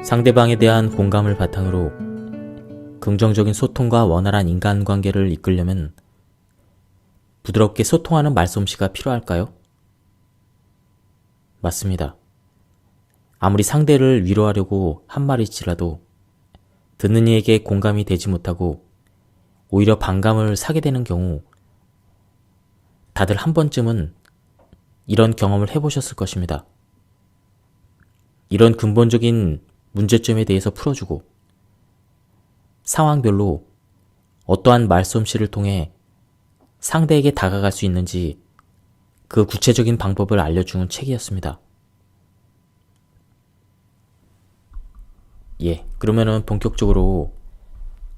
상대방에 대한 공감을 바탕으로 긍정적인 소통과 원활한 인간관계를 이끌려면 부드럽게 소통하는 말솜씨가 필요할까요? 맞습니다. 아무리 상대를 위로하려고 한 말일지라도 듣는 이에게 공감이 되지 못하고 오히려 반감을 사게 되는 경우 다들 한 번쯤은 이런 경험을 해보셨을 것입니다. 이런 근본적인 문제점에 대해서 풀어주고 상황별로 어떠한 말솜씨를 통해 상대에게 다가갈 수 있는지 그 구체적인 방법을 알려주는 책이었습니다. 그러면은 본격적으로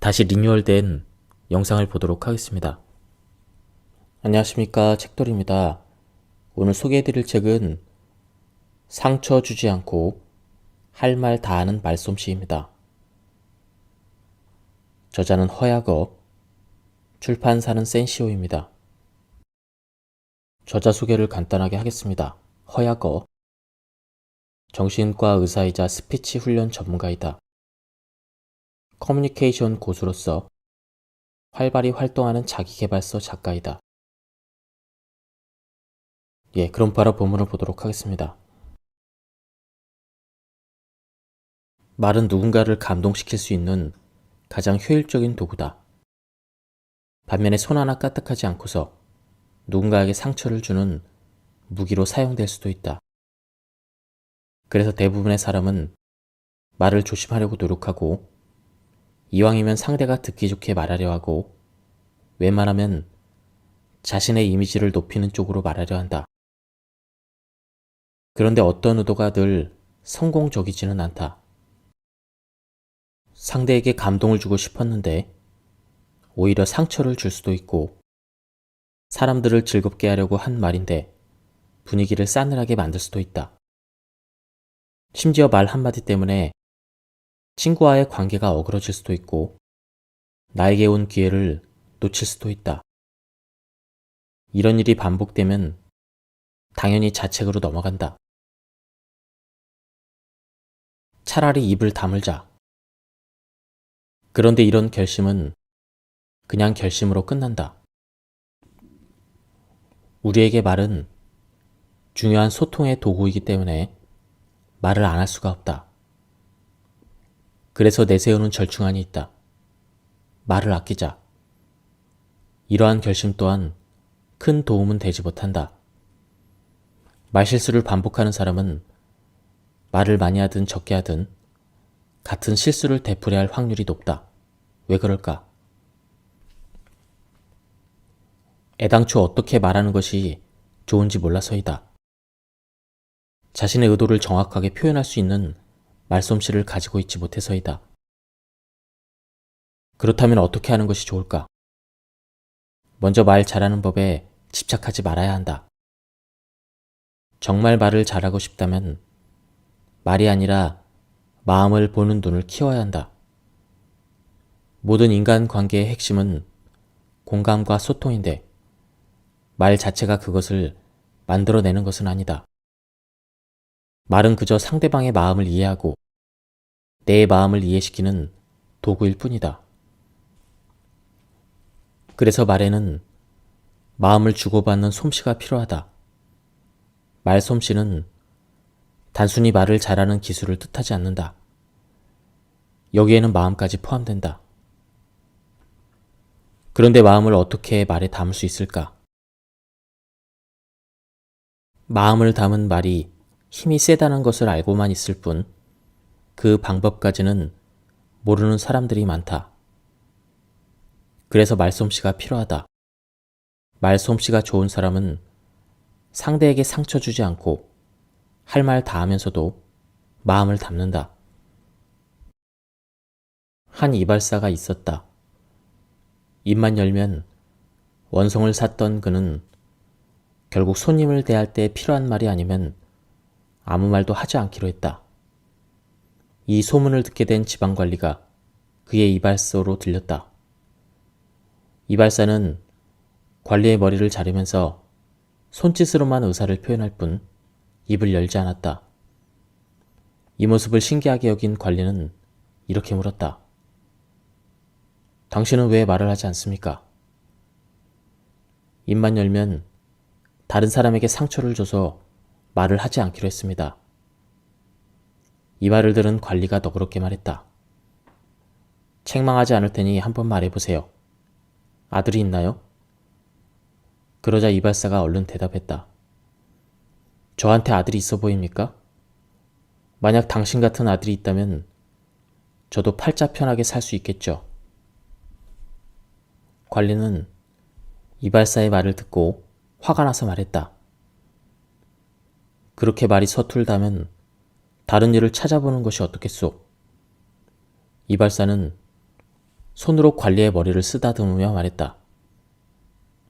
다시 리뉴얼된 영상을 보도록 하겠습니다. 안녕하십니까, 책돌입니다. 오늘 소개해드릴 책은 상처 주지 않고 할 말 다 하는 말솜씨입니다. 저자는 허약어, 출판사는 센시오입니다. 저자 소개를 간단하게 하겠습니다. 허약어, 정신과 의사이자 스피치 훈련 전문가이다. 커뮤니케이션 고수로서 활발히 활동하는 자기계발서 작가이다. 그럼 바로 본문을 보도록 하겠습니다. 말은 누군가를 감동시킬 수 있는 가장 효율적인 도구다. 반면에 손 하나 까딱하지 않고서 누군가에게 상처를 주는 무기로 사용될 수도 있다. 그래서 대부분의 사람은 말을 조심하려고 노력하고 이왕이면 상대가 듣기 좋게 말하려 하고 웬만하면 자신의 이미지를 높이는 쪽으로 말하려 한다. 그런데 어떤 의도가 늘 성공적이지는 않다. 상대에게 감동을 주고 싶었는데 오히려 상처를 줄 수도 있고 사람들을 즐겁게 하려고 한 말인데 분위기를 싸늘하게 만들 수도 있다. 심지어 말 한마디 때문에 친구와의 관계가 어그러질 수도 있고 나에게 온 기회를 놓칠 수도 있다. 이런 일이 반복되면 당연히 자책으로 넘어간다. 차라리 입을 다물자. 그런데 이런 결심은 그냥 결심으로 끝난다. 우리에게 말은 중요한 소통의 도구이기 때문에 말을 안 할 수가 없다. 그래서 내세우는 절충안이 있다. 말을 아끼자. 이러한 결심 또한 큰 도움은 되지 못한다. 말실수를 반복하는 사람은 말을 많이 하든 적게 하든 같은 실수를 되풀이할 확률이 높다. 왜 그럴까? 애당초 어떻게 말하는 것이 좋은지 몰라서이다. 자신의 의도를 정확하게 표현할 수 있는 말솜씨를 가지고 있지 못해서이다. 그렇다면 어떻게 하는 것이 좋을까? 먼저 말 잘하는 법에 집착하지 말아야 한다. 정말 말을 잘하고 싶다면 말이 아니라 마음을 보는 눈을 키워야 한다. 모든 인간관계의 핵심은 공감과 소통인데 말 자체가 그것을 만들어내는 것은 아니다. 말은 그저 상대방의 마음을 이해하고 내 마음을 이해시키는 도구일 뿐이다. 그래서 말에는 마음을 주고받는 솜씨가 필요하다. 말솜씨는 단순히 말을 잘하는 기술을 뜻하지 않는다. 여기에는 마음까지 포함된다. 그런데 마음을 어떻게 말에 담을 수 있을까? 마음을 담은 말이 힘이 세다는 것을 알고만 있을 뿐 그 방법까지는 모르는 사람들이 많다. 그래서 말솜씨가 필요하다. 말솜씨가 좋은 사람은 상대에게 상처 주지 않고 할 말 다 하면서도 마음을 담는다. 한 이발사가 있었다. 입만 열면 원성을 샀던 그는 결국 손님을 대할 때 필요한 말이 아니면 아무 말도 하지 않기로 했다. 이 소문을 듣게 된 지방관리가 그의 이발소로 들렸다. 이발사는 관리의 머리를 자르면서 손짓으로만 의사를 표현할 뿐 입을 열지 않았다. 이 모습을 신기하게 여긴 관리는 이렇게 물었다. 당신은 왜 말을 하지 않습니까? 입만 열면 다른 사람에게 상처를 줘서 말을 하지 않기로 했습니다. 이 말을 들은 관리가 너그럽게 말했다. 책망하지 않을 테니 한번 말해보세요. 아들이 있나요? 그러자 이발사가 얼른 대답했다. 저한테 아들이 있어 보입니까? 만약 당신 같은 아들이 있다면 저도 팔자 편하게 살 수 있겠죠. 관리는 이발사의 말을 듣고 화가 나서 말했다. 그렇게 말이 서툴다면 다른 일을 찾아보는 것이 어떻겠소? 이발사는 손으로 관리의 머리를 쓰다듬으며 말했다.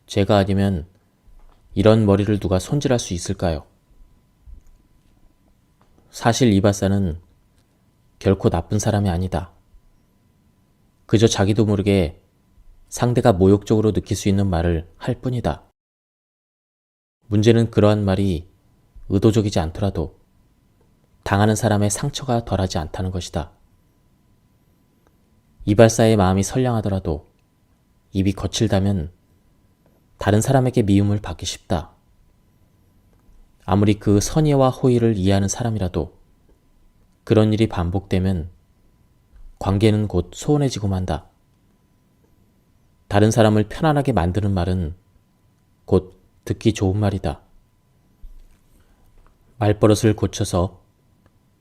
제가 아니면 이런 머리를 누가 손질할 수 있을까요? 사실 이발사는 결코 나쁜 사람이 아니다. 그저 자기도 모르게 상대가 모욕적으로 느낄 수 있는 말을 할 뿐이다. 문제는 그러한 말이 의도적이지 않더라도 당하는 사람의 상처가 덜하지 않다는 것이다. 이발사의 마음이 선량하더라도 입이 거칠다면 다른 사람에게 미움을 받기 쉽다. 아무리 그 선의와 호의를 이해하는 사람이라도 그런 일이 반복되면 관계는 곧 소원해지고 만다. 다른 사람을 편안하게 만드는 말은 곧 듣기 좋은 말이다. 말버릇을 고쳐서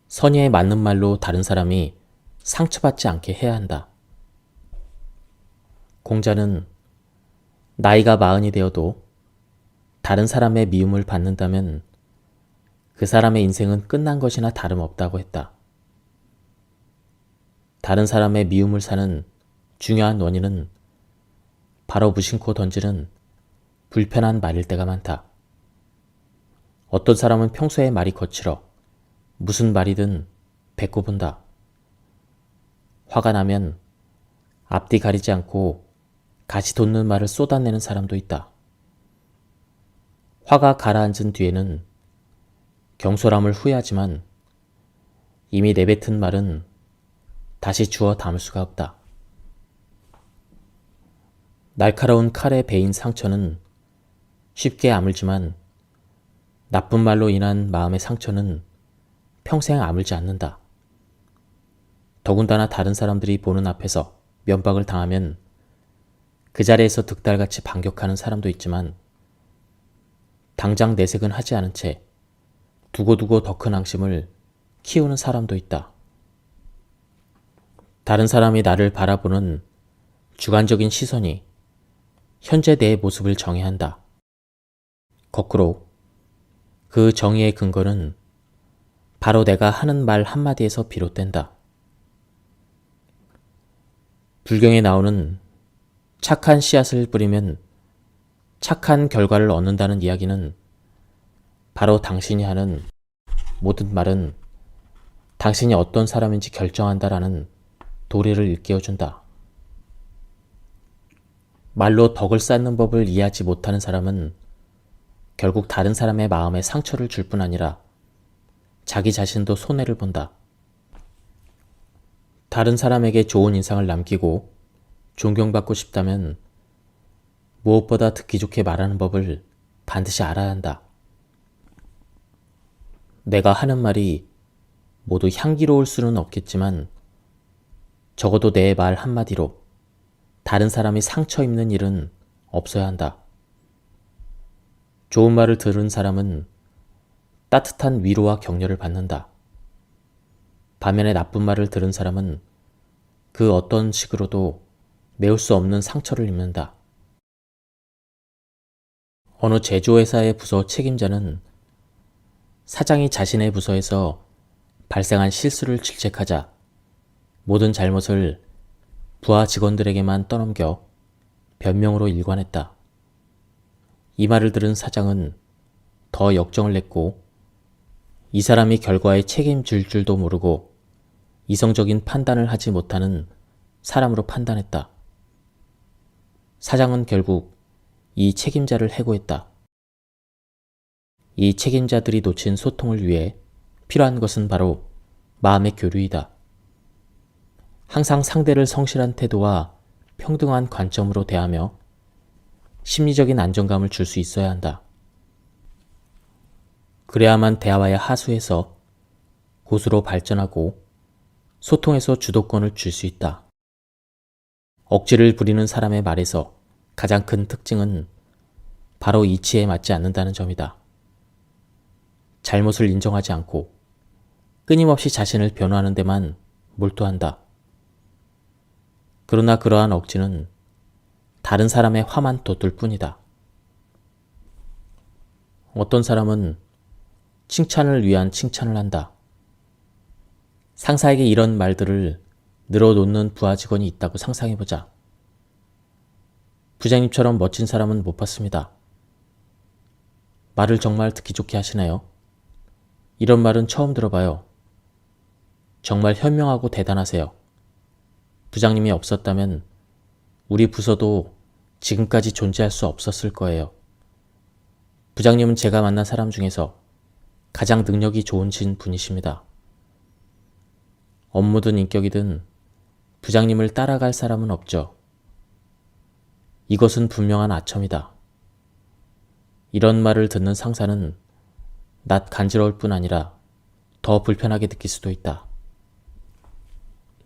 선의에 맞는 말로 다른 사람이 상처받지 않게 해야 한다. 공자는 나이가 40이 되어도 다른 사람의 미움을 받는다면 그 사람의 인생은 끝난 것이나 다름없다고 했다. 다른 사람의 미움을 사는 중요한 원인은 바로 무심코 던지는 불편한 말일 때가 많다. 어떤 사람은 평소에 말이 거칠어 무슨 말이든 뱉고 본다. 화가 나면 앞뒤 가리지 않고 가시 돋는 말을 쏟아내는 사람도 있다. 화가 가라앉은 뒤에는 경솔함을 후회하지만 이미 내뱉은 말은 다시 주워 담을 수가 없다. 날카로운 칼에 베인 상처는 쉽게 아물지만 나쁜 말로 인한 마음의 상처는 평생 아물지 않는다. 더군다나 다른 사람들이 보는 앞에서 면박을 당하면 그 자리에서 득달같이 반격하는 사람도 있지만 당장 내색은 하지 않은 채 두고두고 더 큰 앙심을 키우는 사람도 있다. 다른 사람이 나를 바라보는 주관적인 시선이 현재 내 모습을 정의한다. 거꾸로 그 정의의 근거는 바로 내가 하는 말 한마디에서 비롯된다. 불경에 나오는 착한 씨앗을 뿌리면 착한 결과를 얻는다는 이야기는 바로 당신이 하는 모든 말은 당신이 어떤 사람인지 결정한다라는 도리를 일깨워준다. 말로 덕을 쌓는 법을 이해하지 못하는 사람은 결국 다른 사람의 마음에 상처를 줄 뿐 아니라 자기 자신도 손해를 본다. 다른 사람에게 좋은 인상을 남기고 존경받고 싶다면 무엇보다 듣기 좋게 말하는 법을 반드시 알아야 한다. 내가 하는 말이 모두 향기로울 수는 없겠지만 적어도 내 말 한마디로 다른 사람이 상처 입는 일은 없어야 한다. 좋은 말을 들은 사람은 따뜻한 위로와 격려를 받는다. 반면에 나쁜 말을 들은 사람은 그 어떤 식으로도 메울 수 없는 상처를 입는다. 어느 제조회사의 부서 책임자는 사장이 자신의 부서에서 발생한 실수를 질책하자 모든 잘못을 부하 직원들에게만 떠넘겨 변명으로 일관했다. 이 말을 들은 사장은 더 역정을 냈고 이 사람이 결과에 책임질 줄도 모르고 이성적인 판단을 하지 못하는 사람으로 판단했다. 사장은 결국 이 책임자를 해고했다. 이 책임자들이 놓친 소통을 위해 필요한 것은 바로 마음의 교류이다. 항상 상대를 성실한 태도와 평등한 관점으로 대하며 심리적인 안정감을 줄 수 있어야 한다. 그래야만 대화의 하수에서 고수로 발전하고 소통에서 주도권을 줄 수 있다. 억지를 부리는 사람의 말에서 가장 큰 특징은 바로 이치에 맞지 않는다는 점이다. 잘못을 인정하지 않고 끊임없이 자신을 변호하는 데만 몰두한다. 그러나 그러한 억지는 다른 사람의 화만 돋을 뿐이다. 어떤 사람은 칭찬을 위한 칭찬을 한다. 상사에게 이런 말들을 늘어놓는 부하 직원이 있다고 상상해보자. 부장님처럼 멋진 사람은 못 봤습니다. 말을 정말 듣기 좋게 하시네요. 이런 말은 처음 들어봐요. 정말 현명하고 대단하세요. 부장님이 없었다면 우리 부서도 지금까지 존재할 수 없었을 거예요. 부장님은 제가 만난 사람 중에서 가장 능력이 좋으신 분이십니다. 업무든 인격이든 부장님을 따라갈 사람은 없죠. 이것은 분명한 아첨이다. 이런 말을 듣는 상사는 낯 간지러울 뿐 아니라 더 불편하게 느낄 수도 있다.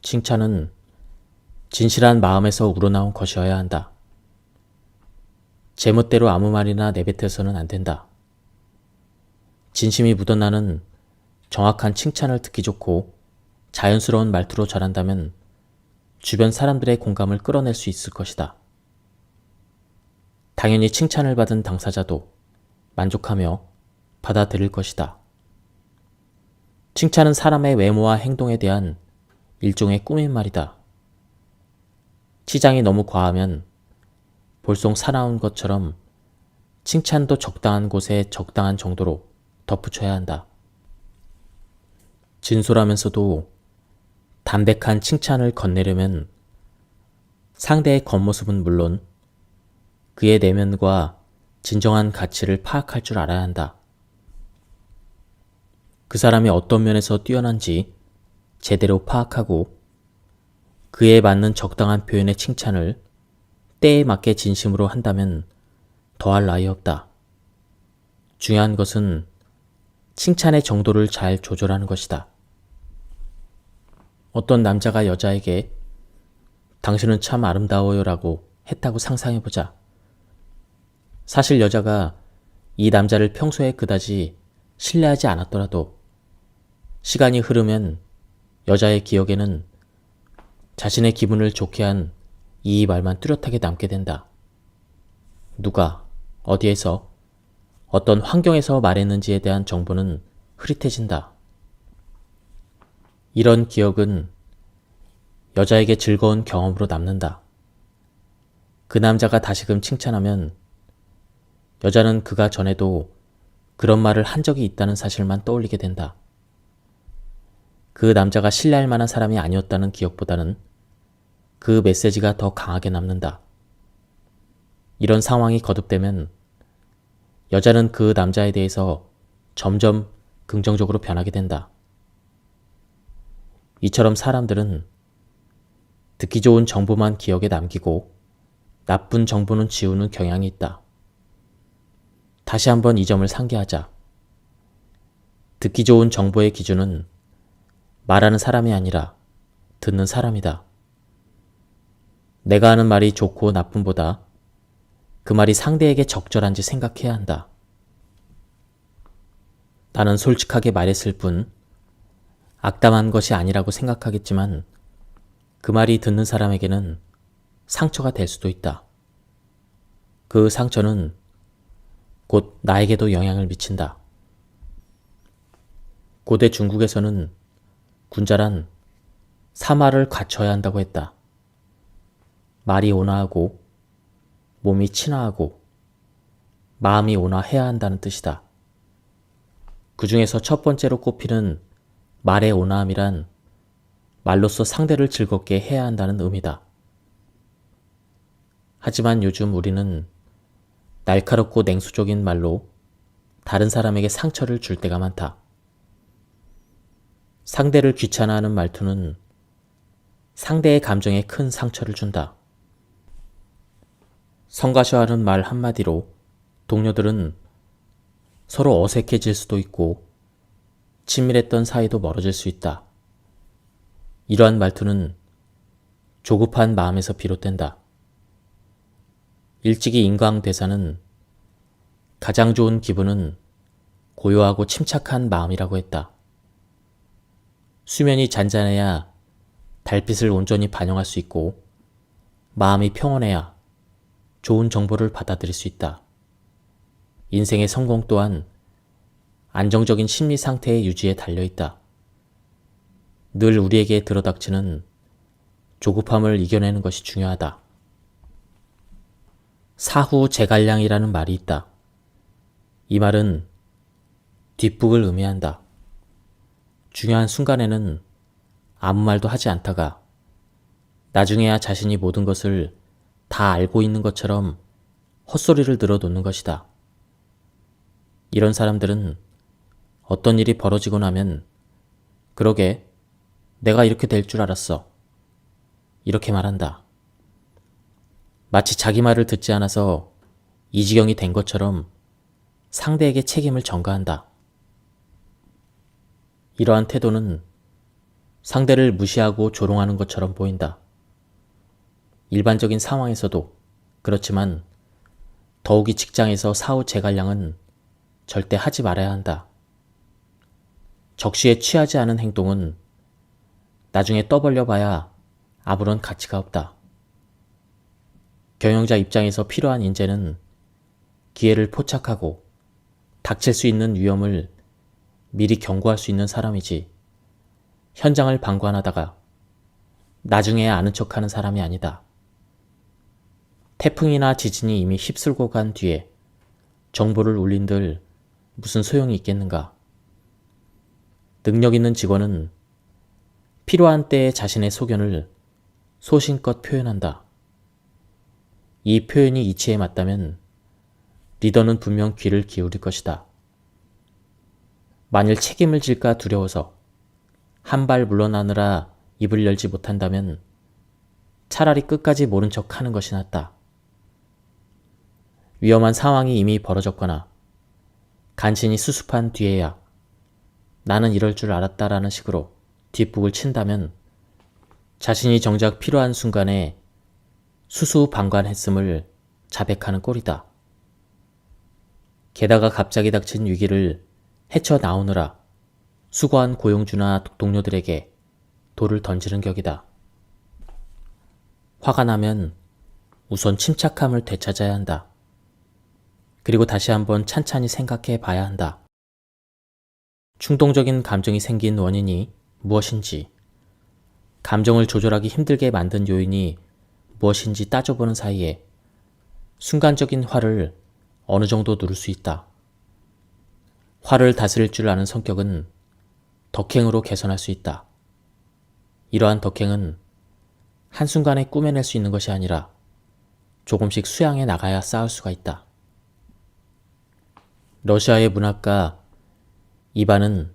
칭찬은 진실한 마음에서 우러나온 것이어야 한다. 제멋대로 아무 말이나 내뱉어서는 안 된다. 진심이 묻어나는 정확한 칭찬을 듣기 좋고 자연스러운 말투로 잘한다면 주변 사람들의 공감을 끌어낼 수 있을 것이다. 당연히 칭찬을 받은 당사자도 만족하며 받아들일 것이다. 칭찬은 사람의 외모와 행동에 대한 일종의 꾸민말이다. 치장이 너무 과하면 볼송 사나운 것처럼 칭찬도 적당한 곳에 적당한 정도로 덧붙여야 한다. 진솔하면서도 담백한 칭찬을 건네려면 상대의 겉모습은 물론 그의 내면과 진정한 가치를 파악할 줄 알아야 한다. 그 사람이 어떤 면에서 뛰어난지 제대로 파악하고 그에 맞는 적당한 표현의 칭찬을 때에 맞게 진심으로 한다면 더할 나위 없다. 중요한 것은 칭찬의 정도를 잘 조절하는 것이다. 어떤 남자가 여자에게 당신은 참 아름다워요 라고 했다고 상상해보자. 사실 여자가 이 남자를 평소에 그다지 신뢰하지 않았더라도 시간이 흐르면 여자의 기억에는 자신의 기분을 좋게 한 이 말만 뚜렷하게 남게 된다. 누가, 어디에서, 어떤 환경에서 말했는지에 대한 정보는 흐릿해진다. 이런 기억은 여자에게 즐거운 경험으로 남는다. 그 남자가 다시금 칭찬하면 여자는 그가 전에도 그런 말을 한 적이 있다는 사실만 떠올리게 된다. 그 남자가 신뢰할 만한 사람이 아니었다는 기억보다는 그 메시지가 더 강하게 남는다. 이런 상황이 거듭되면 여자는 그 남자에 대해서 점점 긍정적으로 변하게 된다. 이처럼 사람들은 듣기 좋은 정보만 기억에 남기고 나쁜 정보는 지우는 경향이 있다. 다시 한번 이 점을 상기하자. 듣기 좋은 정보의 기준은 말하는 사람이 아니라 듣는 사람이다. 내가 하는 말이 좋고 나쁨보다 그 말이 상대에게 적절한지 생각해야 한다. 나는 솔직하게 말했을 뿐 악담한 것이 아니라고 생각하겠지만 그 말이 듣는 사람에게는 상처가 될 수도 있다. 그 상처는 곧 나에게도 영향을 미친다. 고대 중국에서는 군자란 사마를 갖춰야 한다고 했다. 말이 온화하고 몸이 친화하고 마음이 온화해야 한다는 뜻이다. 그 중에서 첫 번째로 꼽히는 말의 온화함이란 말로써 상대를 즐겁게 해야 한다는 의미다. 하지만 요즘 우리는 날카롭고 냉수적인 말로 다른 사람에게 상처를 줄 때가 많다. 상대를 귀찮아하는 말투는 상대의 감정에 큰 상처를 준다. 성가셔하는 말 한마디로 동료들은 서로 어색해질 수도 있고 친밀했던 사이도 멀어질 수 있다. 이러한 말투는 조급한 마음에서 비롯된다. 일찍이 인광대사는 가장 좋은 기분은 고요하고 침착한 마음이라고 했다. 수면이 잔잔해야 달빛을 온전히 반영할 수 있고 마음이 평온해야 좋은 정보를 받아들일 수 있다. 인생의 성공 또한 안정적인 심리 상태의 유지에 달려있다. 늘 우리에게 들어닥치는 조급함을 이겨내는 것이 중요하다. 사후제갈량이라는 말이 있다. 이 말은 뒷북을 의미한다. 중요한 순간에는 아무 말도 하지 않다가 나중에야 자신이 모든 것을 다 알고 있는 것처럼 헛소리를 늘어놓는 것이다. 이런 사람들은 어떤 일이 벌어지고 나면 그러게 내가 이렇게 될 줄 알았어. 이렇게 말한다. 마치 자기 말을 듣지 않아서 이 지경이 된 것처럼 상대에게 책임을 전가한다. 이러한 태도는 상대를 무시하고 조롱하는 것처럼 보인다. 일반적인 상황에서도 그렇지만 더욱이 직장에서 사후제갈량은 절대 하지 말아야 한다. 적시에 취하지 않은 행동은 나중에 떠벌려 봐야 아무런 가치가 없다. 경영자 입장에서 필요한 인재는 기회를 포착하고 닥칠 수 있는 위험을 미리 경고할 수 있는 사람이지 현장을 방관하다가 나중에 아는 척하는 사람이 아니다. 태풍이나 지진이 이미 휩쓸고 간 뒤에 정보를 울린들 무슨 소용이 있겠는가. 능력 있는 직원은 필요한 때에 자신의 소견을 소신껏 표현한다. 이 표현이 이치에 맞다면 리더는 분명 귀를 기울일 것이다. 만일 책임을 질까 두려워서 한 발 물러나느라 입을 열지 못한다면 차라리 끝까지 모른 척 하는 것이 낫다. 위험한 상황이 이미 벌어졌거나 간신히 수습한 뒤에야 나는 이럴 줄 알았다라는 식으로 뒷북을 친다면 자신이 정작 필요한 순간에 수수방관했음을 자백하는 꼴이다. 게다가 갑자기 닥친 위기를 헤쳐나오느라 수고한 고용주나 동료들에게 돌을 던지는 격이다. 화가 나면 우선 침착함을 되찾아야 한다. 그리고 다시 한번 찬찬히 생각해 봐야 한다. 충동적인 감정이 생긴 원인이 무엇인지, 감정을 조절하기 힘들게 만든 요인이 무엇인지 따져보는 사이에 순간적인 화를 어느 정도 누를 수 있다. 화를 다스릴 줄 아는 성격은 덕행으로 개선할 수 있다. 이러한 덕행은 한순간에 꾸며낼 수 있는 것이 아니라 조금씩 수양해 나가야 쌓을 수가 있다. 러시아의 문학가 이반은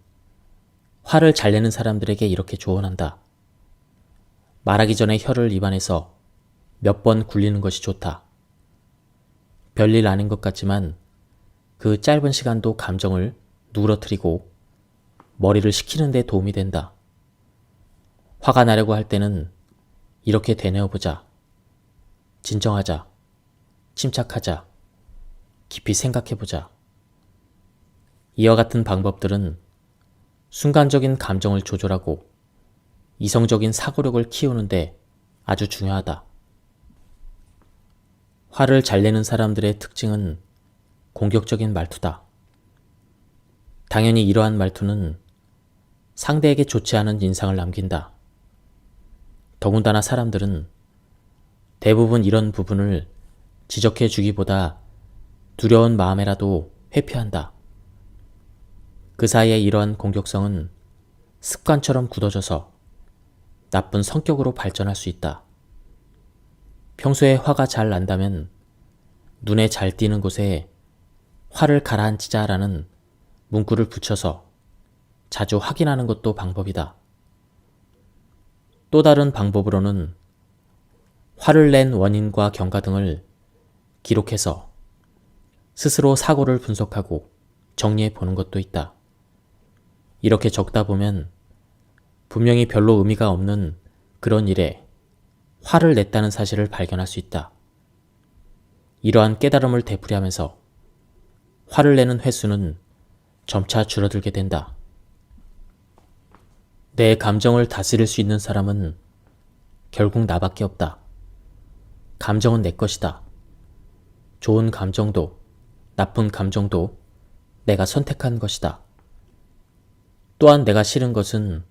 화를 잘 내는 사람들에게 이렇게 조언한다. 말하기 전에 혀를 입안에서 몇 번 굴리는 것이 좋다. 별일 아닌 것 같지만 그 짧은 시간도 감정을 누그러뜨리고 머리를 식히는 데 도움이 된다. 화가 나려고 할 때는 이렇게 되뇌어보자. 진정하자. 침착하자. 깊이 생각해보자. 이와 같은 방법들은 순간적인 감정을 조절하고 이성적인 사고력을 키우는데 아주 중요하다. 화를 잘 내는 사람들의 특징은 공격적인 말투다. 당연히 이러한 말투는 상대에게 좋지 않은 인상을 남긴다. 더군다나 사람들은 대부분 이런 부분을 지적해 주기보다 두려운 마음에라도 회피한다. 그 사이에 이러한 공격성은 습관처럼 굳어져서 나쁜 성격으로 발전할 수 있다. 평소에 화가 잘 난다면 눈에 잘 띄는 곳에 화를 가라앉히자라는 문구를 붙여서 자주 확인하는 것도 방법이다. 또 다른 방법으로는 화를 낸 원인과 경과 등을 기록해서 스스로 사고를 분석하고 정리해 보는 것도 있다. 이렇게 적다 보면 분명히 별로 의미가 없는 그런 일에 화를 냈다는 사실을 발견할 수 있다. 이러한 깨달음을 되풀이하면서 화를 내는 횟수는 점차 줄어들게 된다. 내 감정을 다스릴 수 있는 사람은 결국 나밖에 없다. 감정은 내 것이다. 좋은 감정도 나쁜 감정도 내가 선택한 것이다. 또한 내가 싫은 것은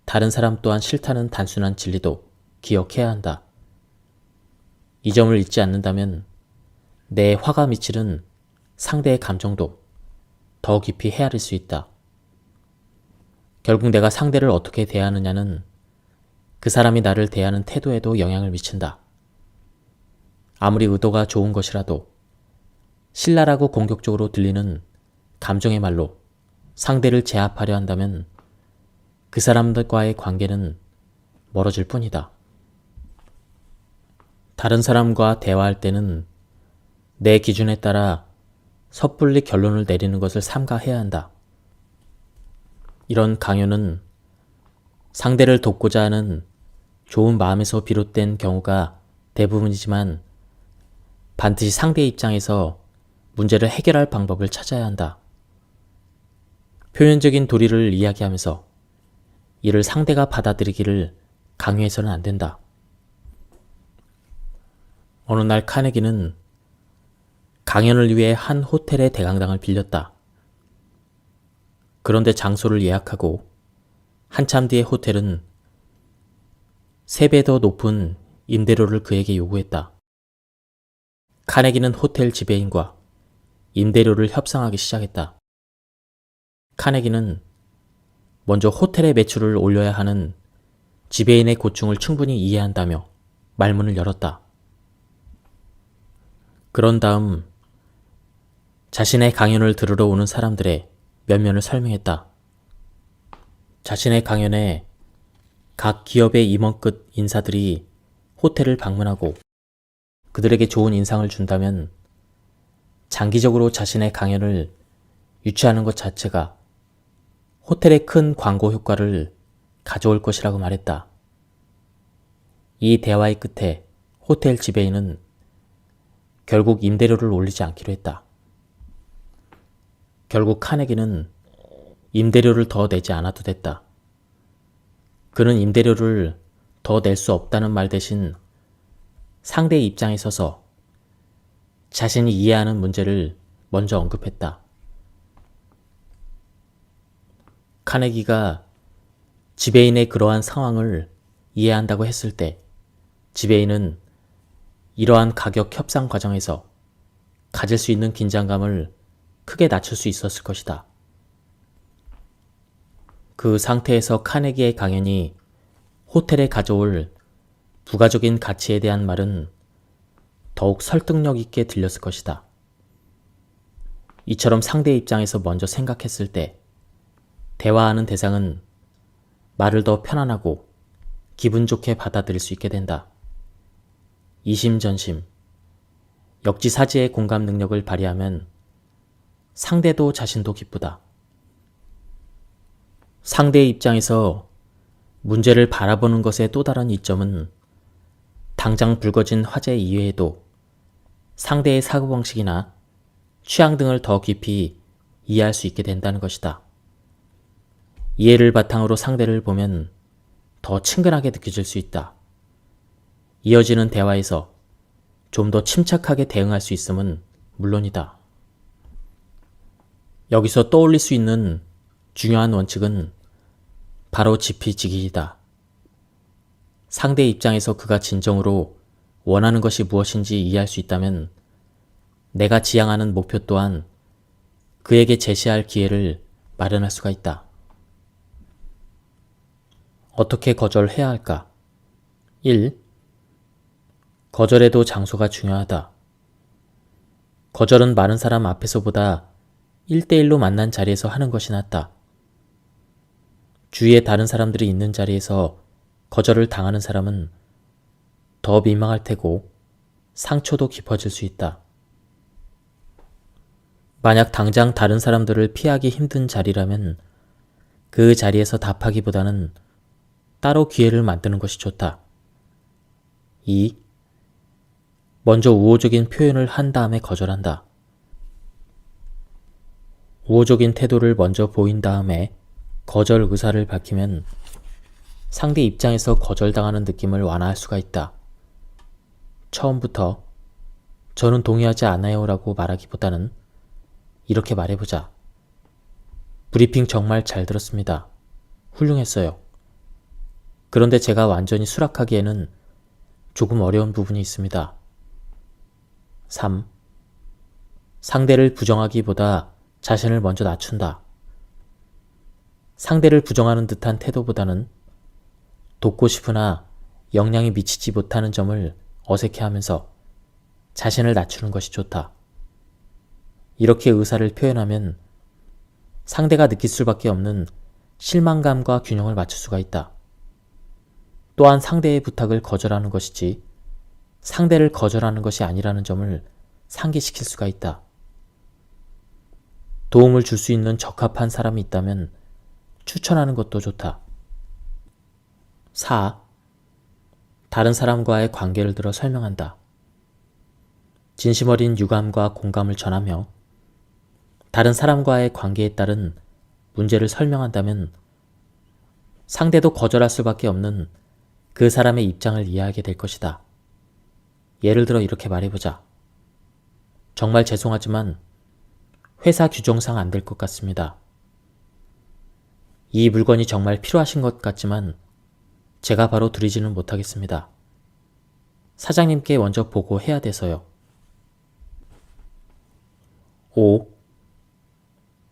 다른 사람 또한 싫다는 단순한 진리도 기억해야 한다. 이 점을 잊지 않는다면 내 화가 미치는 상대의 감정도 더 깊이 헤아릴 수 있다. 결국 내가 상대를 어떻게 대하느냐는 그 사람이 나를 대하는 태도에도 영향을 미친다. 아무리 의도가 좋은 것이라도 신랄하고 공격적으로 들리는 감정의 말로 상대를 제압하려 한다면 그 사람들과의 관계는 멀어질 뿐이다. 다른 사람과 대화할 때는 내 기준에 따라 섣불리 결론을 내리는 것을 삼가해야 한다. 이런 강요는 상대를 돕고자 하는 좋은 마음에서 비롯된 경우가 대부분이지만 반드시 상대 입장에서 문제를 해결할 방법을 찾아야 한다. 표면적인 도리를 이야기하면서 이를 상대가 받아들이기를 강요해서는 안 된다. 어느 날 카네기는 강연을 위해 한 호텔의 대강당을 빌렸다. 그런데 장소를 예약하고 한참 뒤에 호텔은 3배 더 높은 임대료를 그에게 요구했다. 카네기는 호텔 지배인과 임대료를 협상하기 시작했다. 카네기는 먼저 호텔의 매출을 올려야 하는 지배인의 고충을 충분히 이해한다며 말문을 열었다. 그런 다음 자신의 강연을 들으러 오는 사람들의 면면을 설명했다. 자신의 강연에 각 기업의 임원급 인사들이 호텔을 방문하고 그들에게 좋은 인상을 준다면 장기적으로 자신의 강연을 유치하는 것 자체가 호텔의 큰 광고 효과를 가져올 것이라고 말했다. 이 대화의 끝에 호텔 지배인은 결국 임대료를 올리지 않기로 했다. 결국 카네기는 임대료를 더 내지 않아도 됐다. 그는 임대료를 더 낼 수 없다는 말 대신 상대의 입장에 서서 자신이 이해하는 문제를 먼저 언급했다. 카네기가 지배인의 그러한 상황을 이해한다고 했을 때 지배인은 이러한 가격 협상 과정에서 가질 수 있는 긴장감을 크게 낮출 수 있었을 것이다. 그 상태에서 카네기의 강연이 호텔에 가져올 부가적인 가치에 대한 말은 더욱 설득력 있게 들렸을 것이다. 이처럼 상대 입장에서 먼저 생각했을 때 대화하는 대상은 말을 더 편안하고 기분 좋게 받아들일 수 있게 된다. 이심전심, 역지사지의 공감 능력을 발휘하면 상대도 자신도 기쁘다. 상대의 입장에서 문제를 바라보는 것의 또 다른 이점은 당장 불거진 화제 이외에도 상대의 사고방식이나 취향 등을 더 깊이 이해할 수 있게 된다는 것이다. 이해를 바탕으로 상대를 보면 더 친근하게 느껴질 수 있다. 이어지는 대화에서 좀 더 침착하게 대응할 수 있음은 물론이다. 여기서 떠올릴 수 있는 중요한 원칙은 바로 지피지기이다. 상대 입장에서 그가 진정으로 원하는 것이 무엇인지 이해할 수 있다면 내가 지향하는 목표 또한 그에게 제시할 기회를 마련할 수가 있다. 어떻게 거절해야 할까? 1. 거절에도 장소가 중요하다. 거절은 많은 사람 앞에서보다 1대1로 만난 자리에서 하는 것이 낫다. 주위에 다른 사람들이 있는 자리에서 거절을 당하는 사람은 더 민망할 테고 상처도 깊어질 수 있다. 만약 당장 다른 사람들을 피하기 힘든 자리라면 그 자리에서 답하기보다는 따로 기회를 만드는 것이 좋다. 2. 먼저 우호적인 표현을 한 다음에 거절한다. 우호적인 태도를 먼저 보인 다음에 거절 의사를 밝히면 상대 입장에서 거절당하는 느낌을 완화할 수가 있다. 처음부터 저는 동의하지 않아요 라고 말하기보다는 이렇게 말해보자. 브리핑 정말 잘 들었습니다. 훌륭했어요. 그런데 제가 완전히 수락하기에는 조금 어려운 부분이 있습니다. 3. 상대를 부정하기보다 자신을 먼저 낮춘다. 상대를 부정하는 듯한 태도보다는 돕고 싶으나 영향이 미치지 못하는 점을 어색해하면서 자신을 낮추는 것이 좋다. 이렇게 의사를 표현하면 상대가 느낄 수밖에 없는 실망감과 균형을 맞출 수가 있다. 또한 상대의 부탁을 거절하는 것이지 상대를 거절하는 것이 아니라는 점을 상기시킬 수가 있다. 도움을 줄 수 있는 적합한 사람이 있다면 추천하는 것도 좋다. 4. 다른 사람과의 관계를 들어 설명한다. 진심 어린 유감과 공감을 전하며 다른 사람과의 관계에 따른 문제를 설명한다면 상대도 거절할 수밖에 없는 그 사람의 입장을 이해하게 될 것이다. 예를 들어 이렇게 말해보자. 정말 죄송하지만 회사 규정상 안 될 것 같습니다. 이 물건이 정말 필요하신 것 같지만 제가 바로 드리지는 못하겠습니다. 사장님께 먼저 보고해야 돼서요. 5.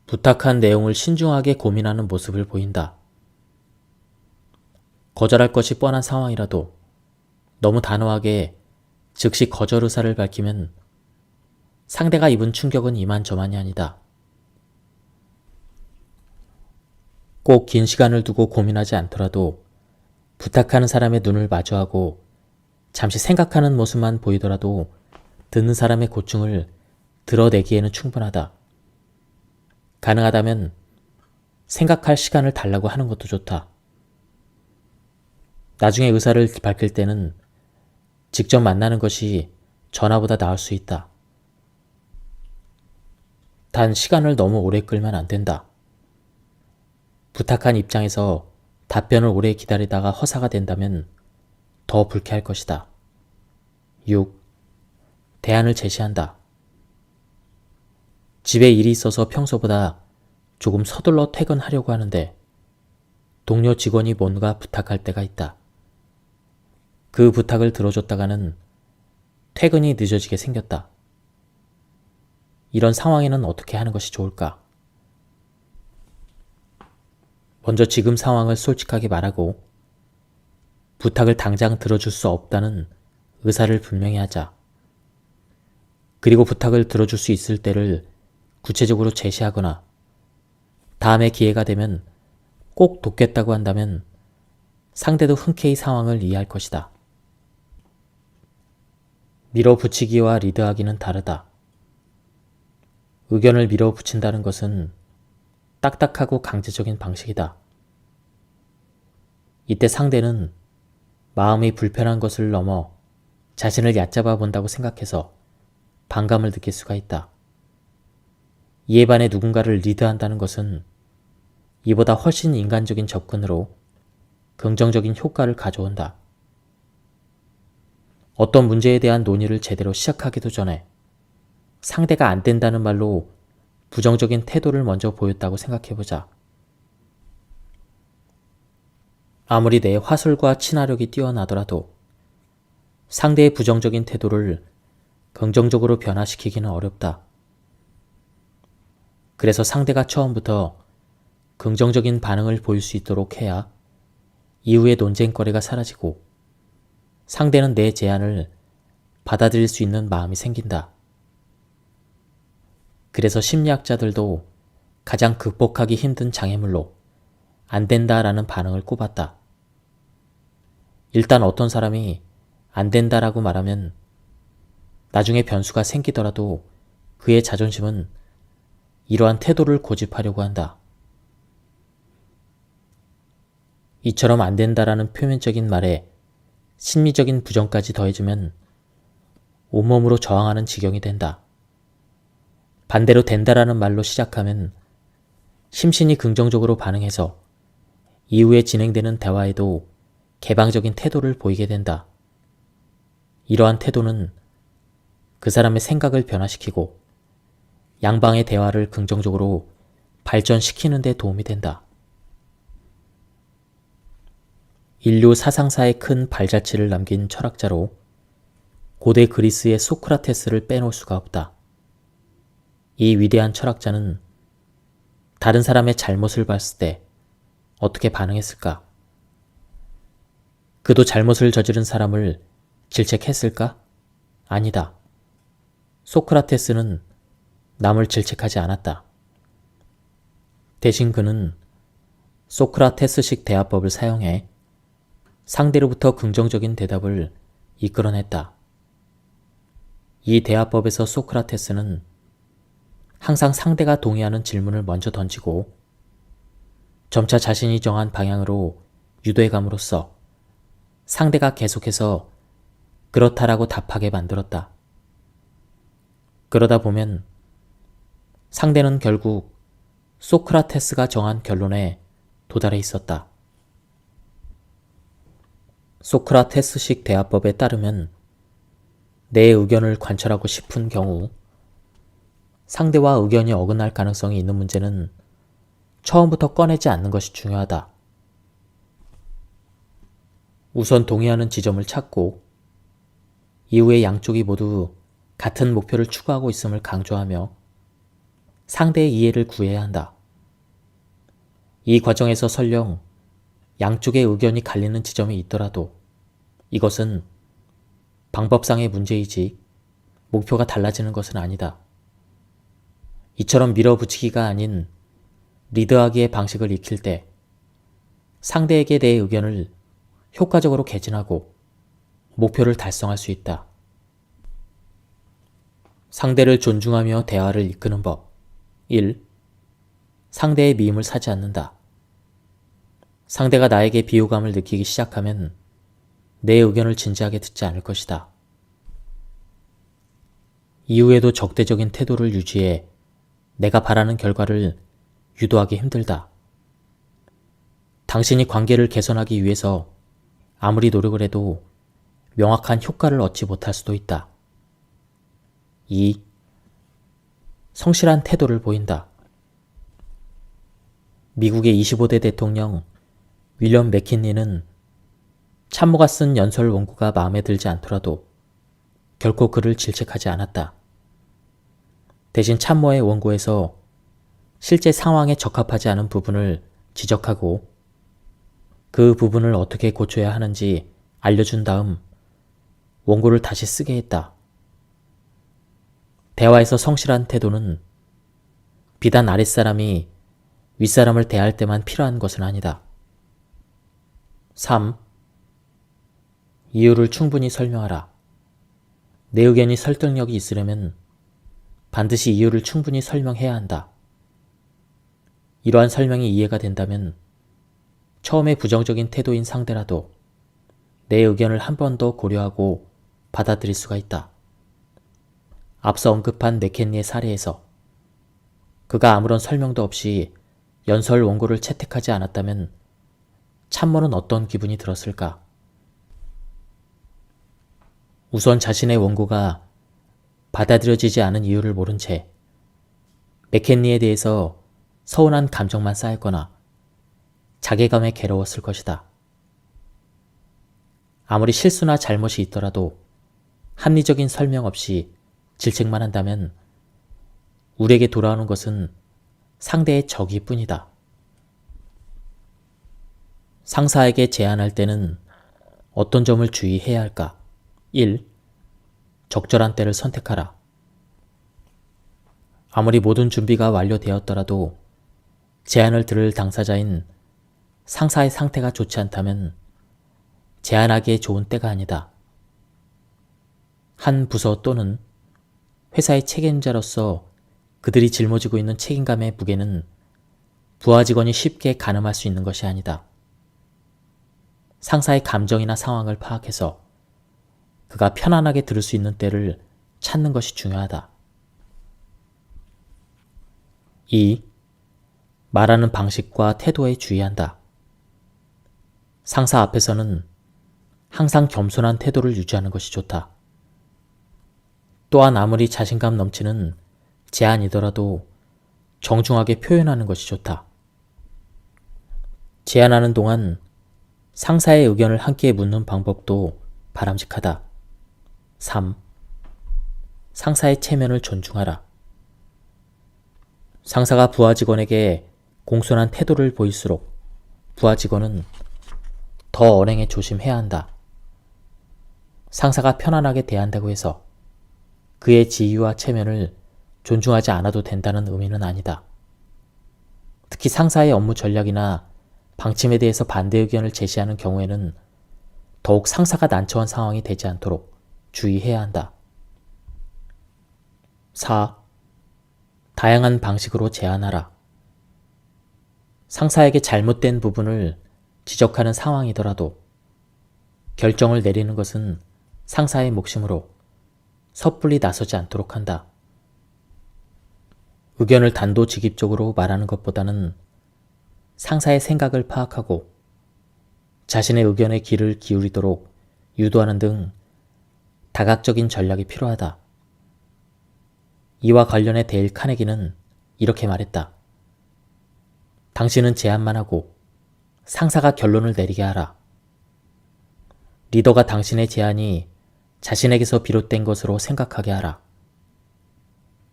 부탁한 내용을 신중하게 고민하는 모습을 보인다. 거절할 것이 뻔한 상황이라도 너무 단호하게 즉시 거절 의사를 밝히면 상대가 입은 충격은 이만저만이 아니다. 꼭 긴 시간을 두고 고민하지 않더라도 부탁하는 사람의 눈을 마주하고 잠시 생각하는 모습만 보이더라도 듣는 사람의 고충을 드러내기에는 충분하다. 가능하다면 생각할 시간을 달라고 하는 것도 좋다. 나중에 의사를 밝힐 때는 직접 만나는 것이 전화보다 나을 수 있다. 단 시간을 너무 오래 끌면 안 된다. 부탁한 입장에서 답변을 오래 기다리다가 허사가 된다면 더 불쾌할 것이다. 6. 대안을 제시한다. 집에 일이 있어서 평소보다 조금 서둘러 퇴근하려고 하는데 동료 직원이 뭔가 부탁할 때가 있다. 그 부탁을 들어줬다가는 퇴근이 늦어지게 생겼다. 이런 상황에는 어떻게 하는 것이 좋을까? 먼저 지금 상황을 솔직하게 말하고 부탁을 당장 들어줄 수 없다는 의사를 분명히 하자. 그리고 부탁을 들어줄 수 있을 때를 구체적으로 제시하거나 다음에 기회가 되면 꼭 돕겠다고 한다면 상대도 흔쾌히 상황을 이해할 것이다. 밀어붙이기와 리드하기는 다르다. 의견을 밀어붙인다는 것은 딱딱하고 강제적인 방식이다. 이때 상대는 마음이 불편한 것을 넘어 자신을 얕잡아 본다고 생각해서 반감을 느낄 수가 있다. 이에 반해 누군가를 리드한다는 것은 이보다 훨씬 인간적인 접근으로 긍정적인 효과를 가져온다. 어떤 문제에 대한 논의를 제대로 시작하기도 전에 상대가 안 된다는 말로 부정적인 태도를 먼저 보였다고 생각해보자. 아무리 내 화술과 친화력이 뛰어나더라도 상대의 부정적인 태도를 긍정적으로 변화시키기는 어렵다. 그래서 상대가 처음부터 긍정적인 반응을 보일 수 있도록 해야 이후의 논쟁거리가 사라지고 상대는 내 제안을 받아들일 수 있는 마음이 생긴다. 그래서 심리학자들도 가장 극복하기 힘든 장애물로 안 된다라는 반응을 꼽았다. 일단 어떤 사람이 안 된다라고 말하면 나중에 변수가 생기더라도 그의 자존심은 이러한 태도를 고집하려고 한다. 이처럼 안 된다라는 표면적인 말에 심리적인 부정까지 더해지면 온몸으로 저항하는 지경이 된다. 반대로 된다라는 말로 시작하면 심신이 긍정적으로 반응해서 이후에 진행되는 대화에도 개방적인 태도를 보이게 된다. 이러한 태도는 그 사람의 생각을 변화시키고 양방의 대화를 긍정적으로 발전시키는 데 도움이 된다. 인류 사상사에 큰 발자취를 남긴 철학자로 고대 그리스의 소크라테스를 빼놓을 수가 없다. 이 위대한 철학자는 다른 사람의 잘못을 봤을 때 어떻게 반응했을까? 그도 잘못을 저지른 사람을 질책했을까? 아니다. 소크라테스는 남을 질책하지 않았다. 대신 그는 소크라테스식 대화법을 사용해 상대로부터 긍정적인 대답을 이끌어냈다. 이 대화법에서 소크라테스는 항상 상대가 동의하는 질문을 먼저 던지고 점차 자신이 정한 방향으로 유도해감으로써 상대가 계속해서 그렇다라고 답하게 만들었다. 그러다 보면 상대는 결국 소크라테스가 정한 결론에 도달해 있었다. 소크라테스식 대화법에 따르면 내 의견을 관철하고 싶은 경우 상대와 의견이 어긋날 가능성이 있는 문제는 처음부터 꺼내지 않는 것이 중요하다. 우선 동의하는 지점을 찾고 이후에 양쪽이 모두 같은 목표를 추구하고 있음을 강조하며 상대의 이해를 구해야 한다. 이 과정에서 설령 양쪽의 의견이 갈리는 지점이 있더라도 이것은 방법상의 문제이지 목표가 달라지는 것은 아니다. 이처럼 밀어붙이기가 아닌 리드하기의 방식을 익힐 때 상대에게 내 의견을 효과적으로 개진하고 목표를 달성할 수 있다. 상대를 존중하며 대화를 이끄는 법. 1. 상대의 미움을 사지 않는다. 상대가 나에게 비호감을 느끼기 시작하면 내 의견을 진지하게 듣지 않을 것이다. 이후에도 적대적인 태도를 유지해 내가 바라는 결과를 유도하기 힘들다. 당신이 관계를 개선하기 위해서 아무리 노력을 해도 명확한 효과를 얻지 못할 수도 있다. 2. 성실한 태도를 보인다. 미국의 25대 대통령 윌리엄 맥킨리는 참모가 쓴 연설 원고가 마음에 들지 않더라도 결코 그를 질책하지 않았다. 대신 참모의 원고에서 실제 상황에 적합하지 않은 부분을 지적하고 그 부분을 어떻게 고쳐야 하는지 알려준 다음 원고를 다시 쓰게 했다. 대화에서 성실한 태도는 비단 아랫사람이 윗사람을 대할 때만 필요한 것은 아니다. 3. 이유를 충분히 설명하라. 내 의견이 설득력이 있으려면 반드시 이유를 충분히 설명해야 한다. 이러한 설명이 이해가 된다면 처음에 부정적인 태도인 상대라도 내 의견을 한 번 더 고려하고 받아들일 수가 있다. 앞서 언급한 맥켄리의 사례에서 그가 아무런 설명도 없이 연설 원고를 채택하지 않았다면 참모는 어떤 기분이 들었을까? 우선 자신의 원고가 받아들여지지 않은 이유를 모른 채 맥켄리에 대해서 서운한 감정만 쌓였거나 자괴감에 괴로웠을 것이다. 아무리 실수나 잘못이 있더라도 합리적인 설명 없이 질책만 한다면 우리에게 돌아오는 것은 상대의 적이 뿐이다. 상사에게 제안할 때는 어떤 점을 주의해야 할까? 1. 적절한 때를 선택하라. 아무리 모든 준비가 완료되었더라도 제안을 들을 당사자인 상사의 상태가 좋지 않다면 제안하기에 좋은 때가 아니다. 한 부서 또는 회사의 책임자로서 그들이 짊어지고 있는 책임감의 무게는 부하 직원이 쉽게 가늠할 수 있는 것이 아니다. 상사의 감정이나 상황을 파악해서 그가 편안하게 들을 수 있는 때를 찾는 것이 중요하다. 2. 말하는 방식과 태도에 주의한다. 상사 앞에서는 항상 겸손한 태도를 유지하는 것이 좋다. 또한 아무리 자신감 넘치는 제안이더라도 정중하게 표현하는 것이 좋다. 제안하는 동안 상사의 의견을 함께 묻는 방법도 바람직하다. 3. 상사의 체면을 존중하라. 상사가 부하 직원에게 공손한 태도를 보일수록 부하 직원은 더 언행에 조심해야 한다. 상사가 편안하게 대한다고 해서 그의 지위와 체면을 존중하지 않아도 된다는 의미는 아니다. 특히 상사의 업무 전략이나 방침에 대해서 반대 의견을 제시하는 경우에는 더욱 상사가 난처한 상황이 되지 않도록 주의해야 한다. 4. 다양한 방식으로 제안하라. 상사에게 잘못된 부분을 지적하는 상황이더라도 결정을 내리는 것은 상사의 몫이므로 섣불리 나서지 않도록 한다. 의견을 단도직입적으로 말하는 것보다는 상사의 생각을 파악하고 자신의 의견에 귀를 기울이도록 유도하는 등 다각적인 전략이 필요하다. 이와 관련해 데일 카네기는 이렇게 말했다. 당신은 제안만 하고 상사가 결론을 내리게 하라. 리더가 당신의 제안이 자신에게서 비롯된 것으로 생각하게 하라.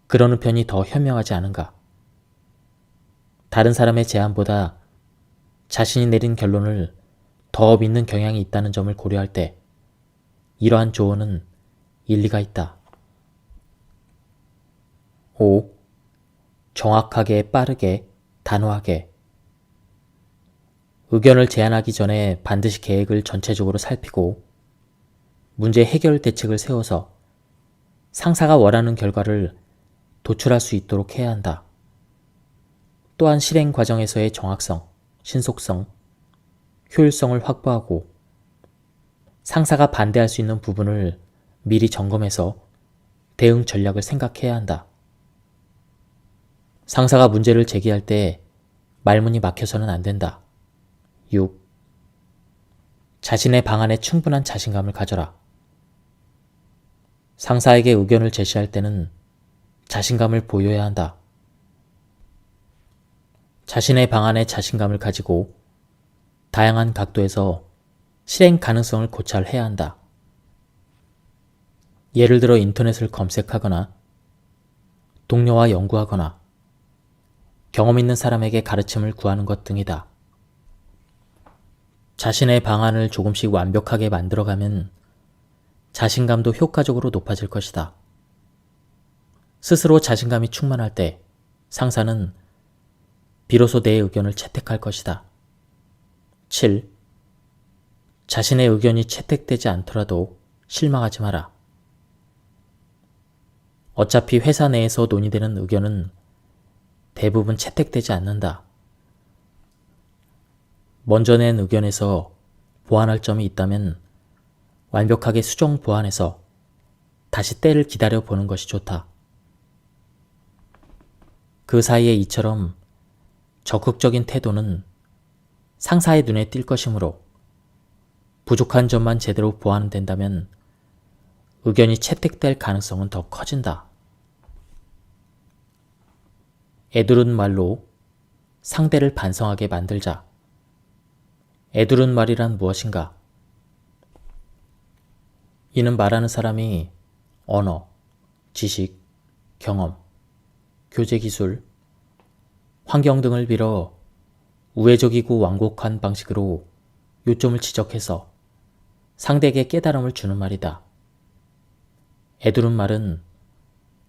그러는 편이 더 현명하지 않은가? 다른 사람의 제안보다 자신이 내린 결론을 더 믿는 경향이 있다는 점을 고려할 때 이러한 조언은 일리가 있다. 5. 정확하게, 빠르게, 단호하게. 의견을 제안하기 전에 반드시 계획을 전체적으로 살피고 문제 해결 대책을 세워서 상사가 원하는 결과를 도출할 수 있도록 해야 한다. 또한 실행 과정에서의 정확성, 신속성, 효율성을 확보하고 상사가 반대할 수 있는 부분을 미리 점검해서 대응 전략을 생각해야 한다. 상사가 문제를 제기할 때 말문이 막혀서는 안 된다. 6. 자신의 방안에 충분한 자신감을 가져라. 상사에게 의견을 제시할 때는 자신감을 보여야 한다. 자신의 방안에 자신감을 가지고 다양한 각도에서 실행 가능성을 고찰해야 한다. 예를 들어 인터넷을 검색하거나 동료와 연구하거나 경험 있는 사람에게 가르침을 구하는 것 등이다. 자신의 방안을 조금씩 완벽하게 만들어가면 자신감도 효과적으로 높아질 것이다. 스스로 자신감이 충만할 때 상사는 비로소 내 의견을 채택할 것이다. 7. 자신의 의견이 채택되지 않더라도 실망하지 마라. 어차피 회사 내에서 논의되는 의견은 대부분 채택되지 않는다. 먼저 낸 의견에서 보완할 점이 있다면 완벽하게 수정 보완해서 다시 때를 기다려 보는 것이 좋다. 그 사이에 이처럼 적극적인 태도는 상사의 눈에 띌 것이므로 부족한 점만 제대로 보완된다면 의견이 채택될 가능성은 더 커진다. 애두른 말로 상대를 반성하게 만들자. 애두른 말이란 무엇인가? 이는 말하는 사람이 언어, 지식, 경험, 교제 기술, 환경 등을 빌어 우회적이고 완곡한 방식으로 요점을 지적해서 상대에게 깨달음을 주는 말이다. 애두른 말은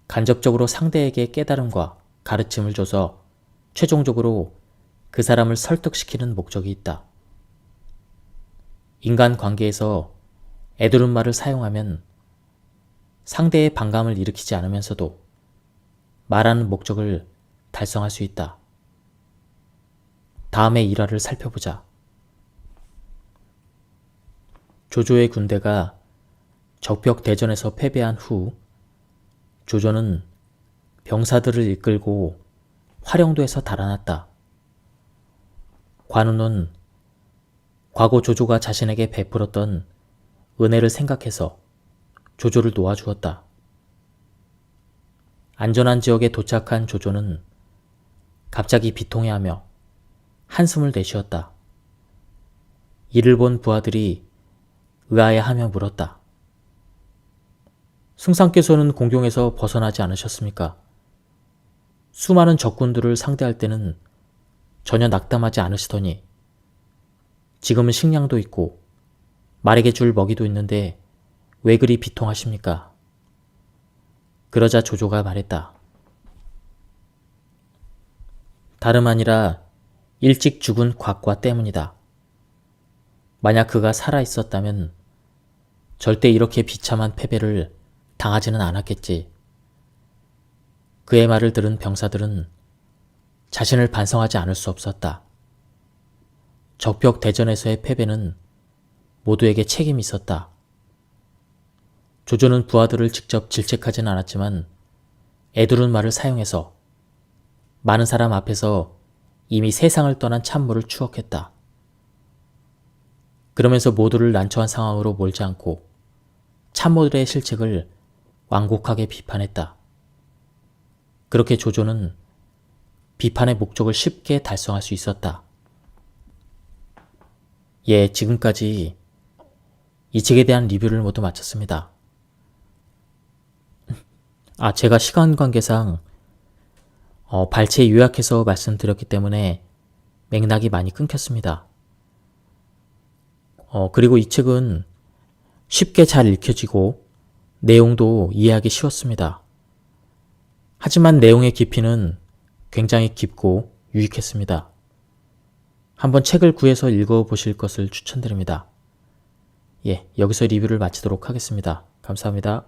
간접적으로 상대에게 깨달음과 가르침을 줘서 최종적으로 그 사람을 설득시키는 목적이 있다. 인간 관계에서 애들은말을 사용하면 상대의 반감을 일으키지 않으면서도 말하는 목적을 달성할 수 있다. 다음의 일화를 살펴보자. 조조의 군대가 적벽 대전에서 패배한 후 조조는 병사들을 이끌고 화령도에서 달아났다. 관우는 과거 조조가 자신에게 베풀었던 은혜를 생각해서 조조를 놓아주었다. 안전한 지역에 도착한 조조는 갑자기 비통해하며 한숨을 내쉬었다. 이를 본 부하들이 의아해하며 물었다. 승상께서는 공경에서 벗어나지 않으셨습니까? 수많은 적군들을 상대할 때는 전혀 낙담하지 않으시더니 지금은 식량도 있고 말에게 줄 먹이도 있는데 왜 그리 비통하십니까? 그러자 조조가 말했다. 다름 아니라 일찍 죽은 곽과 때문이다. 만약 그가 살아있었다면 절대 이렇게 비참한 패배를 당하지는 않았겠지. 그의 말을 들은 병사들은 자신을 반성하지 않을 수 없었다. 적벽 대전에서의 패배는 모두에게 책임이 있었다. 조조는 부하들을 직접 질책하지는 않았지만 애두른 말을 사용해서 많은 사람 앞에서 이미 세상을 떠난 참모를 추억했다. 그러면서 모두를 난처한 상황으로 몰지 않고 참모들의 실책을 완곡하게 비판했다. 그렇게 조조는 비판의 목적을 쉽게 달성할 수 있었다. 예, 지금까지 이 책에 대한 리뷰를 모두 마쳤습니다. 제가 시간 관계상 발췌 요약해서 말씀드렸기 때문에 맥락이 많이 끊겼습니다. 그리고 이 책은 쉽게 잘 읽혀지고 내용도 이해하기 쉬웠습니다. 하지만 내용의 깊이는 굉장히 깊고 유익했습니다. 한번 책을 구해서 읽어보실 것을 추천드립니다. 예, 여기서 리뷰를 마치도록 하겠습니다. 감사합니다.